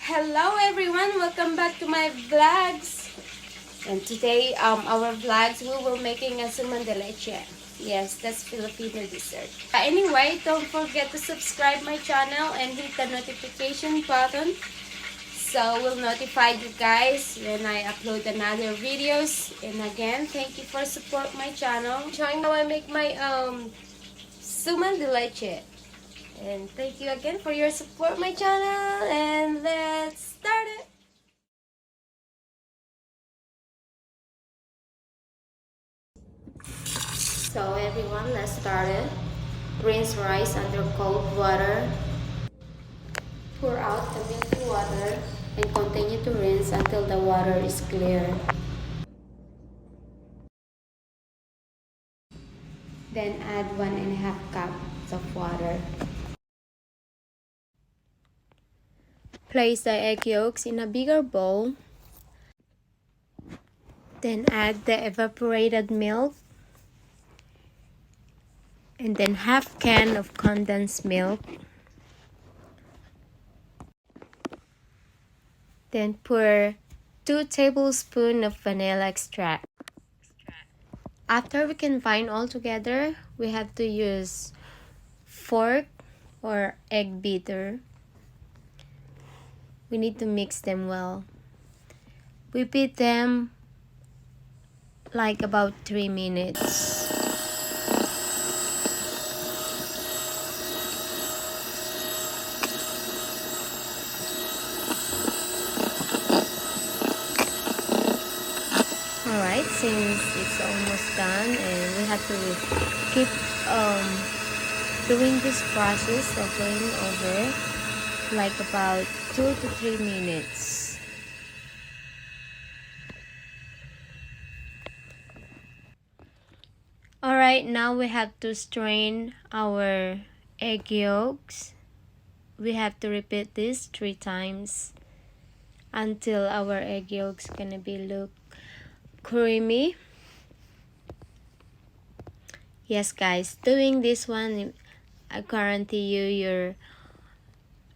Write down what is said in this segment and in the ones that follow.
Hello everyone, welcome back to my vlogs. And today our vlogs we will making a Suman De Leche. Yes, that's Filipino dessert. Anyway, don't forget to subscribe my channel and hit the notification button so we'll notify you guys when I upload another videos. And again, thank you for support my channel. Showing how I make my Suman De Leche. And thank you again for your support my channel, and let's start it. So everyone, let's start it. Rinse rice under cold water. Pour out the milky water and continue to rinse until the water is clear. Then add 1.5 cups of water. Place the egg yolks in a bigger bowl. Then add the evaporated milk. And then half can of condensed milk. Then pour 2 tablespoons of vanilla extract. After we combine all together, we have to use fork or egg beater. We need to mix them well. We beat them like about 3 minutes. Alright, since it's almost done and we have to keep doing this process over and over like about 2 to 3 minutes. Alright, now we have to strain our egg yolks. We have to repeat this 3 times until our egg yolks gonna be look creamy. Yes guys, doing this one, I guarantee you your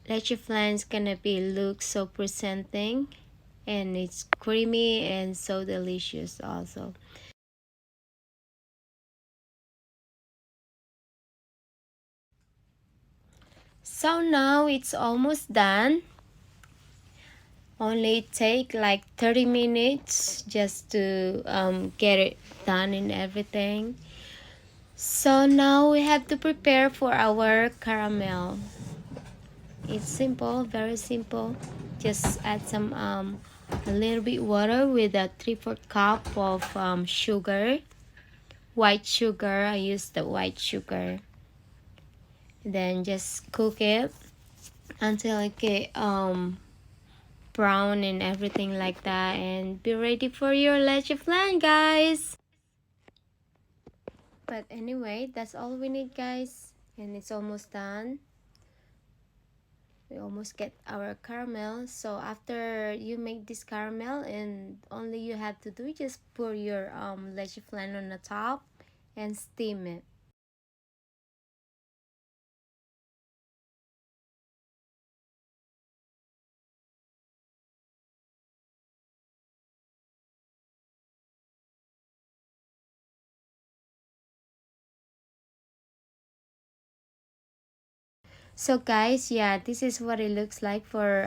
leche flan is gonna be look so presenting, and it's creamy and so delicious also. So now it's almost done. Only take like 30 minutes just to get it done and everything. So now we have to prepare for our caramel. It's simple, very simple. Just add some a little bit water with a 3/4 cup of sugar, white sugar. I use the white sugar. Then just cook it until it get brown and everything like that, and be ready for your leche flan, guys. But anyway, that's all we need, guys, and it's almost done. We almost get our caramel. So after you make this caramel, and only you have to do just pour your leche flan on the top and steam it. So guys, yeah, this is what it looks like for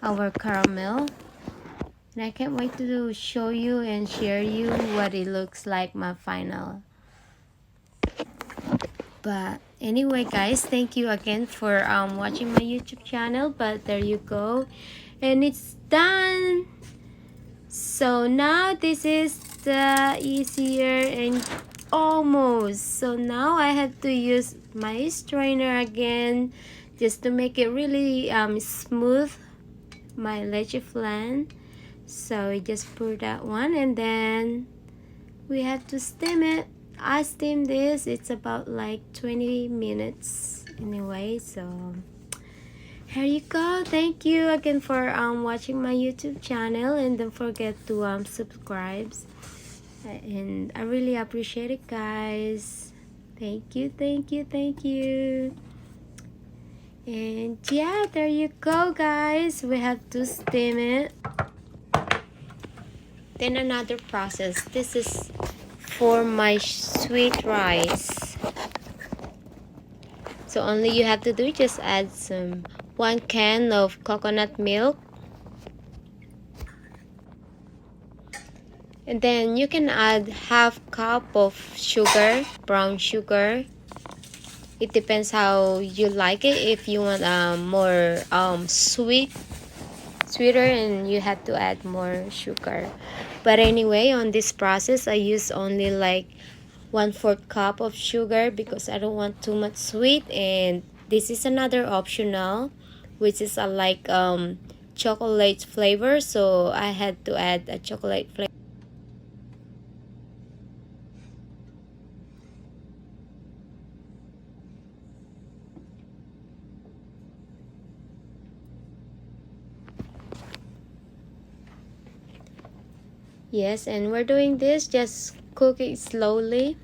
our caramel, and I can't wait to show you and share you what it looks like, my final. But anyway guys, thank you again for watching my YouTube channel. But there you go, and it's done. So now this is the easier and almost. So now I have to use my strainer again just to make it really smooth, my leche flan. So we just pour that one, and then we have to steam it. I steam this, it's about like 20 minutes anyway. So here you go. Thank you again for watching my YouTube channel, and don't forget to subscribe, and I really appreciate it, guys. Thank you, thank you, thank you. And yeah, there you go, guys. We have to steam it. Then another process, this is for my sweet rice. So only you have to do, just add some 1 can of coconut milk, and then you can add ½ cup of sugar, brown sugar. It depends how you like it. If you want more sweeter, and you have to add more sugar. But anyway, on this process I use only like 1/4 cup of sugar because I don't want too much sweet. And this is another optional, which is a like chocolate flavor, so I had to add a chocolate flavor. Yes, and we're doing this, just cook it slowly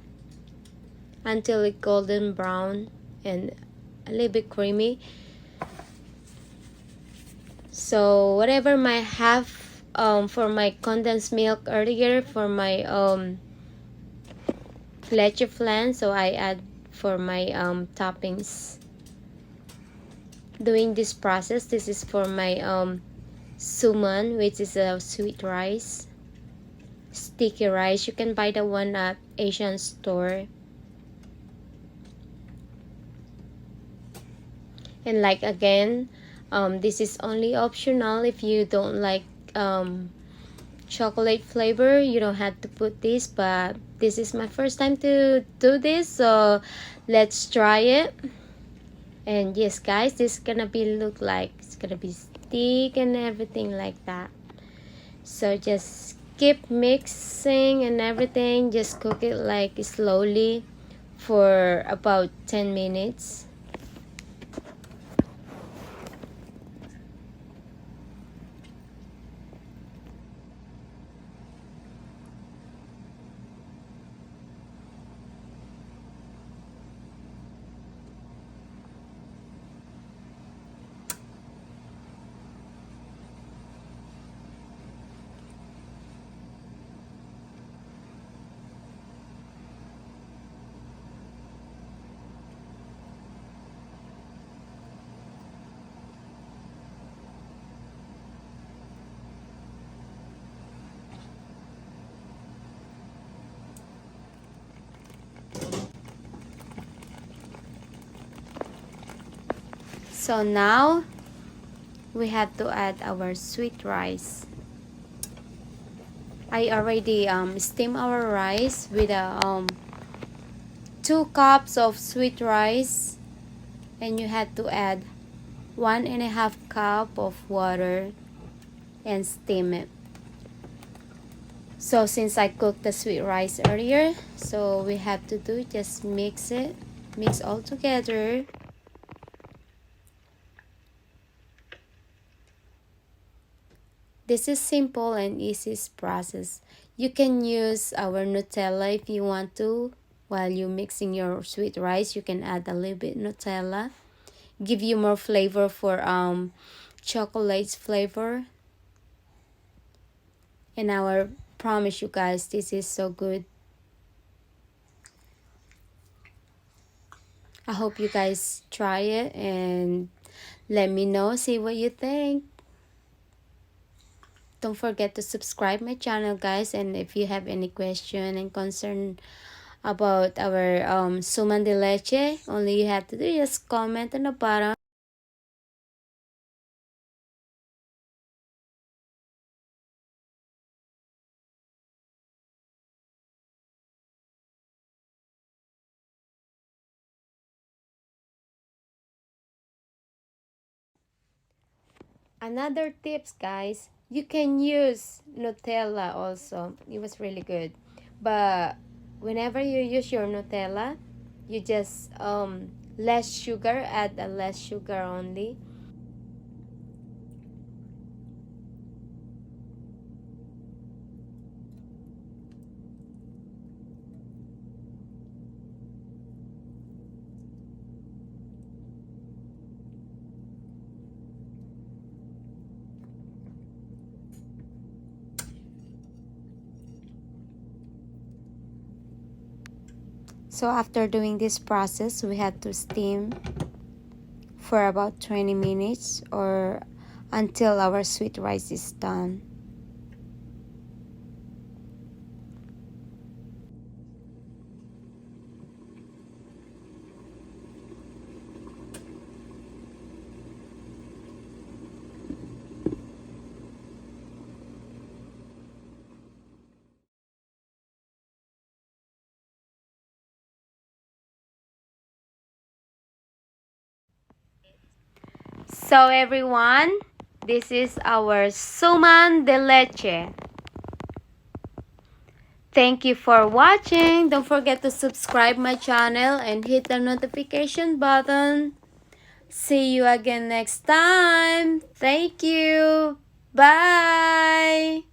until it's golden brown and a little bit creamy. So whatever my half for my condensed milk earlier for my leche flan, so I add for my toppings. Doing this process, this is for my suman, which is a sweet rice, sticky rice. You can buy the one at Asian store. And like again, this is only optional. If you don't like chocolate flavor, you don't have to put this, but this is my first time to do this, so let's try it. And yes, guys, this is gonna be look like it's gonna be stick and everything like that. So just keep mixing and everything, just cook it like slowly for about 10 minutes. So now we have to add our sweet rice. I already steam our rice with a 2 cups of sweet rice, and you have to add 1.5 cup of water and steam it. So since I cooked the sweet rice earlier, so we have to do, just mix it, mix all together. This is simple and easy process. You can use our Nutella if you want to. While you're mixing your sweet rice, you can add a little bit Nutella. Give you more flavor for chocolate's flavor. And I promise you guys, this is so good. I hope you guys try it and let me know, see what you think. Don't forget to subscribe my channel, guys, and if you have any question and concern about our Suman De Leche, only you have to do just comment on the bottom. Another tips, guys, You can use Nutella also. It was really good. But whenever you use your Nutella, you just less sugar, add a less sugar only. So after doing this process, we had to steam for about 20 minutes or until our sweet rice is done. So everyone, this is our Suman De Leche. Thank you for watching. Don't forget to subscribe my channel and hit the notification button. See you again next time. Thank you. Bye.